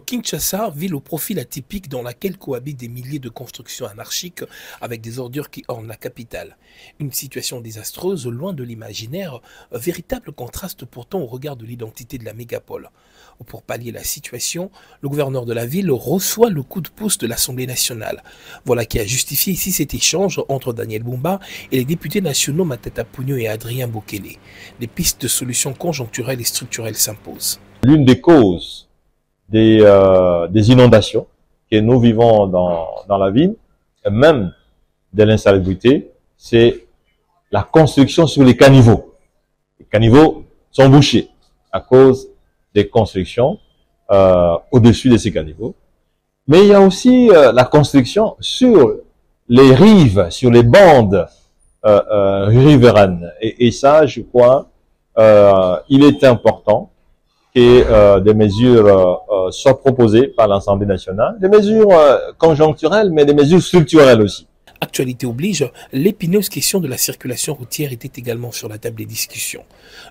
Kinshasa, ville au profil atypique dans laquelle cohabitent des milliers de constructions anarchiques avec des ordures qui ornent la capitale. Une situation désastreuse, loin de l'imaginaire, un véritable contraste pourtant au regard de l'identité de la mégapole. Pour pallier la situation, le gouverneur de la ville reçoit le coup de pouce de l'Assemblée nationale. Voilà qui a justifié ici cet échange entre Daniel Bumba et les députés nationaux Matata Ponyo et Adrien Bokele. Des pistes de solutions conjoncturelles et structurelles s'imposent. L'une des causes des inondations que nous vivons dans la ville, et même de l'insalubrité, c'est la construction sur les caniveaux. Les caniveaux sont bouchés à cause des constructions au-dessus de ces caniveaux. Mais il y a aussi la construction sur les rives, sur les bandes riveraines. Et ça, je crois, il est important que des mesures soient proposées par l'Assemblée nationale, des mesures conjoncturelles, mais des mesures structurelles aussi. Actualité oblige, l'épineuse question de la circulation routière était également sur la table des discussions.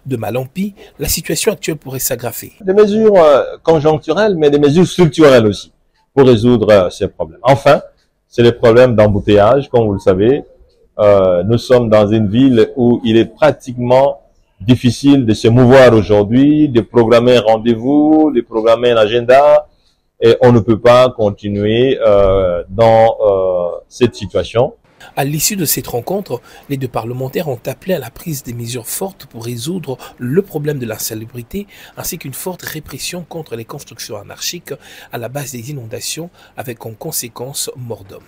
De mal en pis, la situation actuelle pourrait s'aggraver. Des mesures conjoncturelles, mais des mesures structurelles aussi, pour résoudre ces problèmes. Enfin, c'est les problèmes d'embouteillage, comme vous le savez. Nous sommes dans une ville où il est pratiquement difficile de se mouvoir aujourd'hui, de programmer un rendez-vous, de programmer un agenda, et on ne peut pas continuer dans cette situation. À l'issue de cette rencontre, les deux parlementaires ont appelé à la prise des mesures fortes pour résoudre le problème de l'insalubrité, ainsi qu'une forte répression contre les constructions anarchiques à la base des inondations, avec en conséquence mort d'homme.